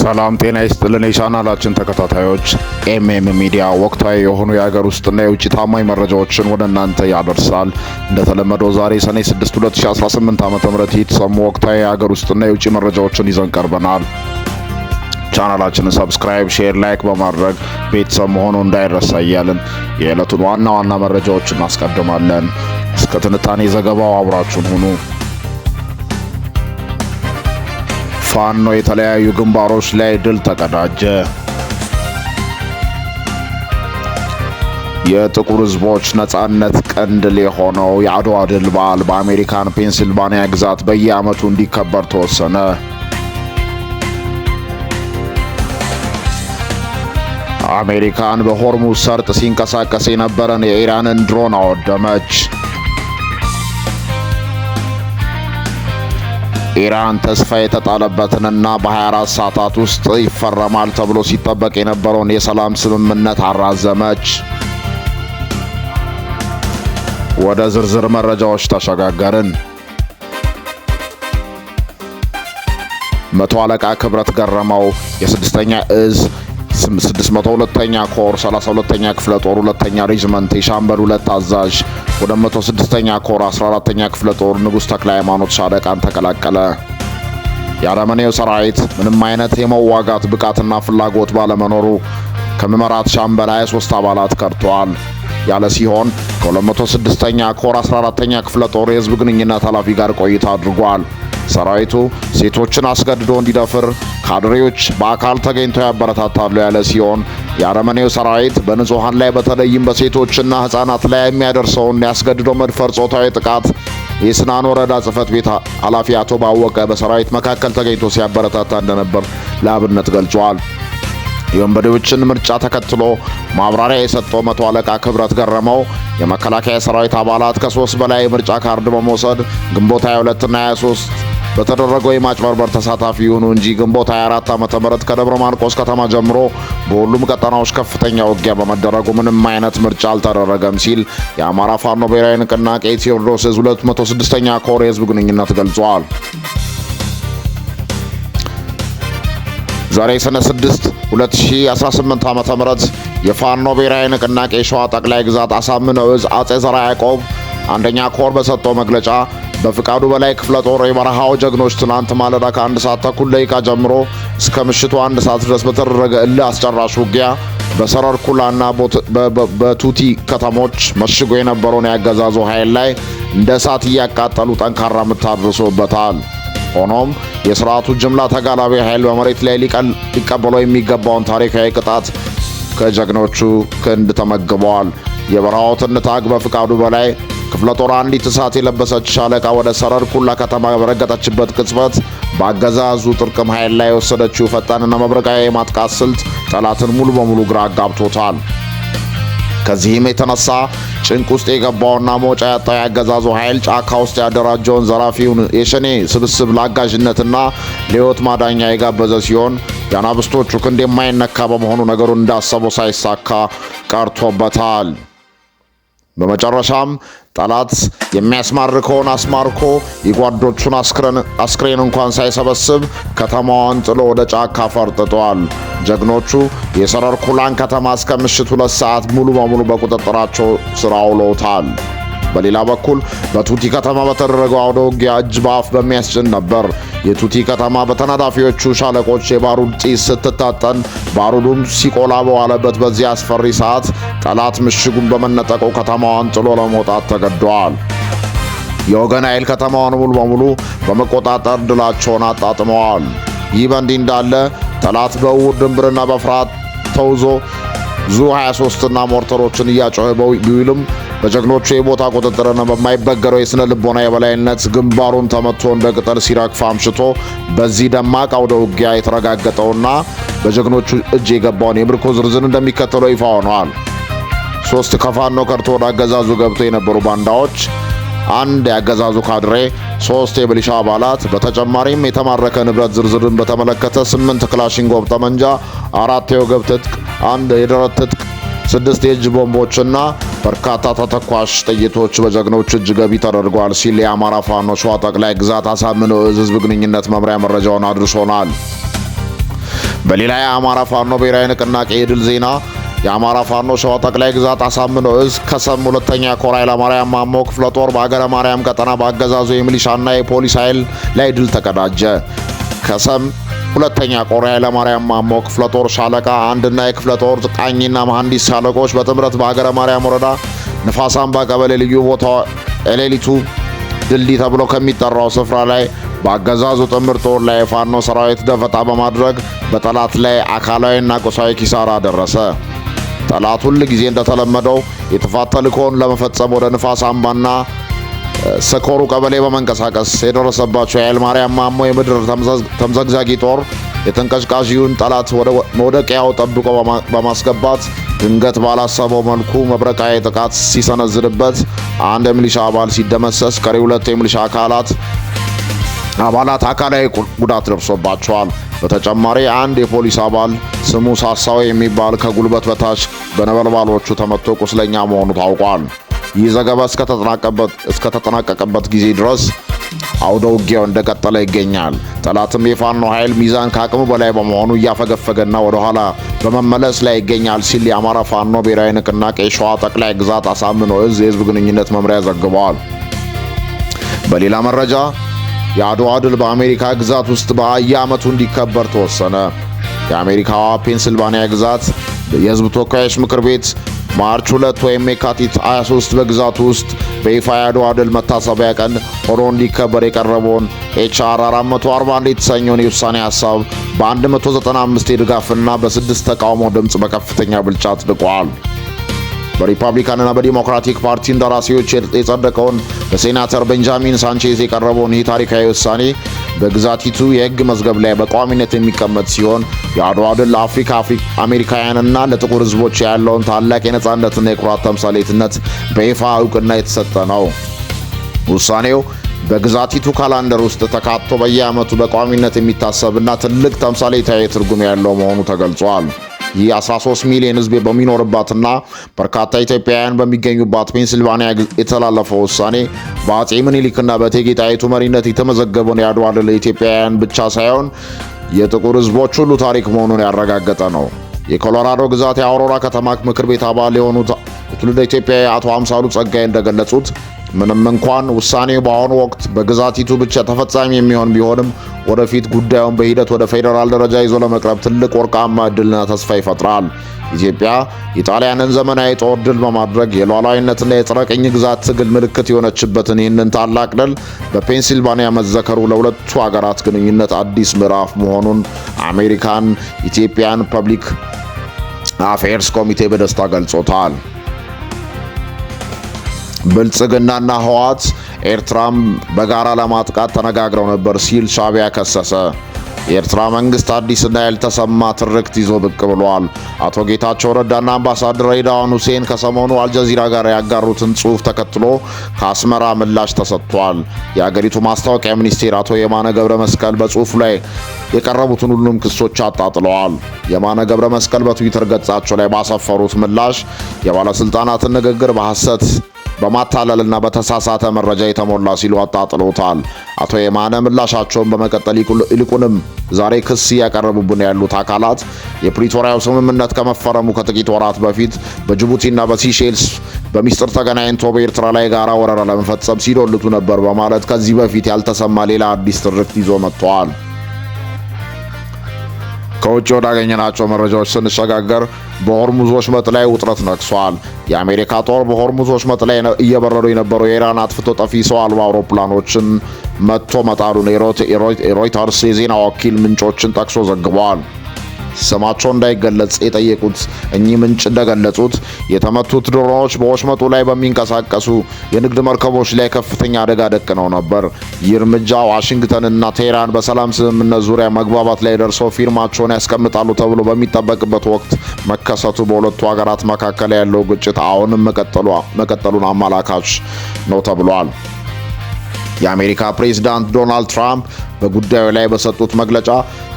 ሰላም ጤና ይስጥልን የቻናላችን ተከታታዮች፣ ኤምኤም ሚዲያ ወቅታዊ የሆኑ የሀገር ውስጥና የውጭ ታማኝ መረጃዎችን ወደ እናንተ ያደርሳል። እንደተለመደው ዛሬ ሰኔ 6 2018 ዓ.ም የተሰሙ ወቅታዊ የሀገር ውስጥና የውጭ መረጃዎችን ይዘን ቀርበናል። ቻናላችንን ሰብስክራይብ፣ ሼር፣ ላይክ በማድረግ ቤተሰብ መሆኑ እንዳይረሳ እያልን የዕለቱን ዋና ዋና መረጃዎችን እናስቀድማለን። እስከ ትንታኔ ዘገባው አብራችሁን ሁኑ። ፋኖ የተለያዩ ግንባሮች ላይ ድል ተቀዳጀ። የጥቁር ሕዝቦች ነጻነት ቀንዲል የሆነው የአድዋ ድል በዓል በአሜሪካን ፔንሲልቫኒያ ግዛት በየዓመቱ እንዲከበር ተወሰነ። አሜሪካን በሆርሙዝ ሰርጥ ሲንቀሳቀስ የነበረን የኢራንን ድሮን አወደመች። ኢራን ተስፋ የተጣለበትንና በ24 ሰዓታት ውስጥ ይፈረማል ተብሎ ሲጠበቅ የነበረውን የሰላም ስምምነት አራዘመች። ወደ ዝርዝር መረጃዎች ተሸጋገርን። መቶ አለቃ ክብረት ገረመው የ6ኛ እዝ 602ኛ ኮር 32ኛ ክፍለ ጦር 2ኛ ሬጅመንት የሻምበል 2 አዛዥ ወደ 106ኛ ኮር 14ኛ ክፍለ ጦር ንጉሥ ተክለ ሃይማኖት ሻለቃን ተቀላቀለ። የአረመኔው ሰራዊት ምንም አይነት የመዋጋት ብቃትና ፍላጎት ባለመኖሩ ከመመራት ሻምበል 23 አባላት ከድተዋል ያለ ሲሆን ከ206ኛ ኮር 14ኛ ክፍለ ጦር የህዝብ ግንኙነት ኃላፊ ጋር ቆይታ አድርጓል። ሰራዊቱ ሴቶችን አስገድዶ እንዲደፍር ካድሬዎች በአካል ተገኝተው ያበረታታሉ ያለ ሲሆን የአረመኔው ሰራዊት በንጹሃን ላይ በተለይም በሴቶችና ህፃናት ላይ የሚያደርሰውን ያስገድዶ መድፈር ጾታዊ ጥቃት የስናን ወረዳ ጽህፈት ቤት ኃላፊ አቶ ባወቀ በሰራዊት መካከል ተገኝቶ ሲያበረታታ እንደነበር ለአብነት ገልጿል። የወንበዴዎችን ምርጫ ተከትሎ ማብራሪያ የሰጠው መቶ አለቃ ክብረት ገረመው የመከላከያ ሰራዊት አባላት ከ3 በላይ ምርጫ ካርድ በመውሰድ ግንቦት 22 እና 23 በተደረገው የማጭበርበር ተሳታፊ ይሁኑ እንጂ ግንቦት 24 ዓ.ም ከደብረ ማርቆስ ከተማ ጀምሮ በሁሉም ቀጠናዎች ከፍተኛ ውጊያ በመደረጉ ምንም አይነት ምርጫ አልተደረገም ሲል የአማራ ፋኖ ብሔራዊ ንቅናቄ ቴዎድሮስ 206ኛ ኮር የህዝብ ግንኙነት ገልጿል። ዛሬ ሰኔ 6 2018 ዓ.ም የፋኖ ብሔራዊ ንቅናቄ ሸዋ ጠቅላይ ግዛት አሳምነው እዝ አጼ ዘርዓ ያዕቆብ 1ኛ ኮር በሰጠው መግለጫ በፍቃዱ በላይ ክፍለ ጦር የበረሃው ጀግኖች ትናንት ማለዳ ከ1 ሰዓት ተኩል ደቂቃ ጀምሮ እስከ ምሽቱ 1 ሰዓት ድረስ በተደረገ እልህ አስጨራሽ ውጊያ በሰረር ኩላና በቱቲ ከተሞች መሽጎ የነበረውን ያገዛዙ ኃይል ላይ እንደ እሳት እያቃጠሉ ጠንካራ ምት አድርሶበታል። ሆኖም የሥርዓቱ ጅምላ ተጋላቢ ኃይል በመሬት ላይ ሊቀበለው የሚገባውን ታሪካዊ ቅጣት ከጀግኖቹ ክንድ ተመግበዋል። የበረሃው ትንታግ በፍቃዱ በላይ ክፍለ ጦር አንዲት እሳት የለበሰች ሻለቃ ወደ ሰረር ኩላ ከተማ በረገጠችበት ቅጽበት በአገዛዙ ጥርቅም ኃይል ላይ የወሰደችው ፈጣንና መብረቃዊ የማጥቃት ስልት ጠላትን ሙሉ በሙሉ ግራ አጋብቶታል። ከዚህም የተነሳ ጭንቅ ውስጥ የገባውና መውጫ ያጣው ያገዛዙ ኃይል ጫካ ውስጥ ያደራጀውን ዘራፊውን የሸኔ ስብስብ ለአጋዥነትና ለሕይወት ማዳኛ የጋበዘ ሲሆን የአናብስቶቹ ክንድ የማይነካ በመሆኑ ነገሩን እንዳሰበው ሳይሳካ ቀርቶበታል። በመጨረሻም ጠላት የሚያስማርከውን አስማርኮ የጓዶቹን አስክሬን እንኳን ሳይሰበስብ ከተማዋን ጥሎ ወደ ጫካ ፈርጥጧል። ጀግኖቹ የሰረር ኩላን ከተማ እስከ ምሽት 2 ሰዓት ሙሉ በሙሉ በቁጥጥራቸው ስር አውለውታል። በሌላ በኩል በቱቲ ከተማ በተደረገው አውደ ውጊያ እጅ በአፍ በሚያስጭን ነበር። የቱቲ ከተማ በተናዳፊዎቹ ሻለቆች የባሩድ ጢስ ስትታጠን ባሩዱም ሲቆላ በዋለበት በዚህ አስፈሪ ሰዓት ጠላት ምሽጉን በመነጠቀው ከተማዋን ጥሎ ለመውጣት ተገደዋል። የወገን ኃይል ከተማዋን ሙሉ በሙሉ በመቆጣጠር ድላቸውን አጣጥመዋል። ይህ በእንዲህ እንዳለ ጠላት በእውር ድንብርና በፍርሃት ተውዞ ዙ 23ና ሞርተሮችን እያጮኸ ቢውልም በጀግኖቹ የቦታ ቁጥጥርና በማይበገረው የስነ ልቦና የበላይነት ግንባሩን ተመቶ እንደ ቅጠል ሲረግፍ አምሽቶ በዚህ ደማቅ አውደ ውጊያ የተረጋገጠውና በጀግኖቹ እጅ የገባውን የምርኮ ዝርዝር እንደሚከተለው ይፋ ሆኗል። 3 ከፋኖ ከርቶ ወደ አገዛዙ ገብተው የነበሩ ባንዳዎች፣ 1 የአገዛዙ ካድሬ፣ 3 የሚሊሻ አባላት፣ በተጨማሪም የተማረከ ንብረት ዝርዝርን በተመለከተ 8 ክላሽንኮቭ ጠመንጃ፣ 4 የወገብ ትጥቅ፣ 1 የደረት ትጥቅ፣ 6 የእጅ ቦምቦችና በርካታ ተተኳሽ ጥይቶች በጀግኖች እጅ ገቢ ተደርጓል ሲል የአማራ ፋኖ ሸዋ ጠቅላይ ግዛት አሳምነው እዝ ህዝብ ግንኙነት መምሪያ መረጃውን አድርሶናል። በሌላ የአማራ ፋኖ ብሔራዊ ንቅናቄ የድል ዜና የአማራ ፋኖ ሸዋ ጠቅላይ ግዛት አሳምነው እዝ ከሰም ሁለተኛ ኮር ኃይለማርያም ማሞ ክፍለ ጦር በአገረ ማርያም ቀጠና በአገዛዙ የሚሊሻና የፖሊስ ኃይል ላይ ድል ተቀዳጀ። ከሰም ሁለተኛ ኮር ኃይለማርያም ማሞ ክፍለ ጦር ሻለቃ አንድና የክፍለ ጦር ቃኝና መሐንዲስ ሻለቆች በጥምረት በአገረ ማርያም ወረዳ ንፋስ አምባ ቀበሌ ልዩ ቦታው ኤሌሊቱ ድልድይ ተብሎ ከሚጠራው ስፍራ ላይ በአገዛዙ ጥምር ጦር ላይ የፋኖ ሰራዊት ደፈጣ በማድረግ በጠላት ላይ አካላዊና ቁሳዊ ኪሳራ ደረሰ። ጠላት ሁል ጊዜ እንደተለመደው የጥፋት ተልዕኮውን ለመፈጸም ወደ ንፋስ አምባና ሰኮሩ ቀበሌ በመንቀሳቀስ የደረሰባቸው የኃይለማርያም ማሞ የምድር ተምዘግዛጊ ጦር የተንቀዥቃዥውን ጠላት ወደ መውደቂያው ጠብቆ በማስገባት ድንገት ባላሰበው መልኩ መብረቃዊ ጥቃት ሲሰነዝርበት አንድ የሚሊሻ አባል ሲደመሰስ ቀሪ ሁለት የሚሊሻ አባላት አካላዊ ጉዳት ደርሶባቸዋል። በተጨማሪ አንድ የፖሊስ አባል ስሙ ሳሳው የሚባል ከጉልበት በታች በነበልባሎቹ ተመቶ ቁስለኛ መሆኑ ታውቋል። ይህ ዘገባ እስከተጠናቀቀበት ጊዜ ድረስ አውደ ውጊያው እንደቀጠለ ይገኛል። ጠላትም የፋኖ ኃይል ሚዛን ከአቅሙ በላይ በመሆኑ እያፈገፈገና ወደ ኋላ በመመለስ ላይ ይገኛል ሲል የአማራ ፋኖ ብሔራዊ ንቅናቄ ሸዋ ጠቅላይ ግዛት አሳምነው እዝ የህዝብ ግንኙነት መምሪያ ዘግቧል። በሌላ መረጃ የአድዋ ድል በአሜሪካ ግዛት ውስጥ በየዓመቱ እንዲከበር ተወሰነ። የአሜሪካዋ ፔንሲልቫኒያ ግዛት የህዝብ ተወካዮች ምክር ቤት ማርች 2 ወይም የካቲት 23 በግዛቱ ውስጥ በይፋ የአድዋ ድል መታሰቢያ ቀን ሆኖ እንዲከበር የቀረበውን ኤችአር 441 የተሰኘውን የውሳኔ ሀሳብ በ195 የድጋፍና በ6 ተቃውሞ ድምፅ በከፍተኛ ብልጫ አጽድቋል። በሪፐብሊካንና በዲሞክራቲክ ፓርቲ እንደራሴዎች የጸደቀውን በሴናተር ቤንጃሚን ሳንቼዝ የቀረበውን ይህ ታሪካዊ ውሳኔ በግዛቲቱ የህግ መዝገብ ላይ በቋሚነት የሚቀመጥ ሲሆን የአድዋ ድል ለአፍሪካ አሜሪካውያንና ለጥቁር ህዝቦች ያለውን ታላቅ የነጻነትና የኩራት ተምሳሌትነት በይፋ እውቅና የተሰጠ ነው። ውሳኔው በግዛቲቱ ካላንደር ውስጥ ተካቶ በየዓመቱ በቋሚነት የሚታሰብና ትልቅ ተምሳሌታዊ ትርጉም ያለው መሆኑ ተገልጿል። ይህ 13 ሚሊዮን ህዝብ በሚኖርባትና በርካታ ኢትዮጵያውያን በሚገኙባት ፔንሲልቫኒያ የተላለፈው ውሳኔ በአጼ ምኒልክና በእቴጌ ጣይቱ መሪነት የተመዘገበውን የአድዋ ድል ኢትዮጵያውያን ብቻ ሳይሆን የጥቁር ህዝቦች ሁሉ ታሪክ መሆኑን ያረጋገጠ ነው። የኮሎራዶ ግዛት የአውሮራ ከተማ ምክር ቤት አባል የሆኑት የትውልደ ኢትዮጵያዊ አቶ አምሳሉ ጸጋይ እንደገለጹት ምንም እንኳን ውሳኔው በአሁኑ ወቅት በግዛቲቱ ብቻ ተፈጻሚ የሚሆን ቢሆንም ወደፊት ጉዳዩን በሂደት ወደ ፌዴራል ደረጃ ይዞ ለመቅረብ ትልቅ ወርቃማ ዕድልና ተስፋ ይፈጥራል። ኢትዮጵያ የጣሊያንን ዘመናዊ ጦር ድል በማድረግ የሉዓላዊነትና የጸረ ቅኝ ግዛት ትግል ምልክት የሆነችበትን ይህንን ታላቅ ድል በፔንሲልቫኒያ መዘከሩ ለሁለቱ ሀገራት ግንኙነት አዲስ ምዕራፍ መሆኑን አሜሪካን ኢትዮጵያን ፐብሊክ አፌርስ ኮሚቴ በደስታ ገልጾታል። ብልጽግናና ህወሓት ኤርትራም በጋራ ለማጥቃት ተነጋግረው ነበር ሲል ሻዕቢያ ከሰሰ። የኤርትራ መንግስት አዲስና ያልተሰማ ትርክት ይዞ ብቅ ብሏል። አቶ ጌታቸው ረዳና አምባሳደር ሬድዋን ሁሴን ከሰሞኑ አልጀዚራ ጋር ያጋሩትን ጽሑፍ ተከትሎ ከአስመራ ምላሽ ተሰጥቷል። የአገሪቱ ማስታወቂያ ሚኒስቴር አቶ የማነ ገብረ መስቀል በጽሑፉ ላይ የቀረቡትን ሁሉም ክሶች አጣጥለዋል። የማነ ገብረ መስቀል በትዊተር ገጻቸው ላይ ባሰፈሩት ምላሽ የባለስልጣናትን ንግግር በሐሰት በማታለልና በተሳሳተ መረጃ የተሞላ ሲሉ አጣጥለውታል። አቶ የማነ ምላሻቸውን በመቀጠል ይልቁንም ዛሬ ክስ ያቀረቡብን ያሉት አካላት የፕሪቶሪያው ስምምነት ከመፈረሙ ከጥቂት ወራት በፊት በጅቡቲና በሲሼልስ በሚስጥር ተገናኝቶ በኤርትራ ላይ ጋራ ወረራ ለመፈጸም ሲዶልቱ ነበር በማለት ከዚህ በፊት ያልተሰማ ሌላ አዲስ ትርክት ይዞ መጥተዋል። ከውጭ ወዳገኘናቸው መረጃዎች ስንሸጋገር በሆርሙዝ ወሽመጥ ላይ ውጥረት ነግሷል። የአሜሪካ ጦር በሆርሙዝ ወሽመጥ ላይ እየበረሩ የነበሩ የኢራን አጥፍቶ ጠፊ ሰው አልባ አውሮፕላኖችን መጥቶ መጣሉን የሮይተርስ የዜና ወኪል ምንጮችን ጠቅሶ ዘግቧል። ስማቸው እንዳይገለጽ የጠየቁት እኚህ ምንጭ እንደገለጹት የተመቱት ድሮኖች በወሽመጡ ላይ በሚንቀሳቀሱ የንግድ መርከቦች ላይ ከፍተኛ አደጋ ደቅነው ነበር። ይህ እርምጃ ዋሽንግተንና ቴህራን በሰላም ስምምነት ዙሪያ መግባባት ላይ ደርሰው ፊርማቸውን ያስቀምጣሉ ተብሎ በሚጠበቅበት ወቅት መከሰቱ በሁለቱ ሀገራት መካከል ያለው ግጭት አሁንም መቀጠሉን አመላካች ነው ተብሏል። የአሜሪካ ፕሬዝዳንት ዶናልድ ትራምፕ በጉዳዩ ላይ በሰጡት መግለጫ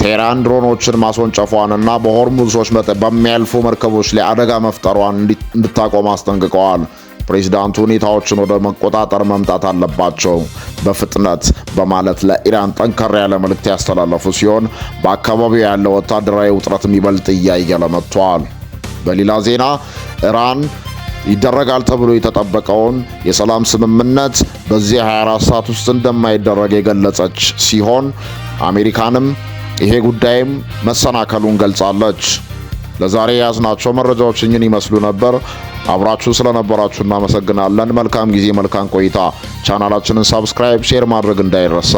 ቴህራን ድሮኖችን ማስወንጨፏንና በሆርሙዝ ወሽመጥ በሚያልፉ መርከቦች ላይ አደጋ መፍጠሯን እንድታቆም አስጠንቅቀዋል። ፕሬዝዳንቱ ሁኔታዎችን ወደ መቆጣጠር መምጣት አለባቸው በፍጥነት በማለት ለኢራን ጠንከር ያለ መልእክት ያስተላለፉ ሲሆን በአካባቢው ያለው ወታደራዊ ውጥረት ይበልጥ እያየለ መጥቷል። በሌላ ዜና ኢራን ይደረጋል ተብሎ የተጠበቀውን የሰላም ስምምነት በዚህ 24 ሰዓት ውስጥ እንደማይደረግ የገለጸች ሲሆን አሜሪካንም ይሄ ጉዳይም መሰናከሉን ገልጻለች። ለዛሬ ያዝናቸው መረጃዎች እኚህን ይመስሉ ነበር። አብራችሁ ስለነበራችሁ እናመሰግናለን። መልካም ጊዜ፣ መልካም ቆይታ። ቻናላችንን ሰብስክራይብ፣ ሼር ማድረግ እንዳይረሳ።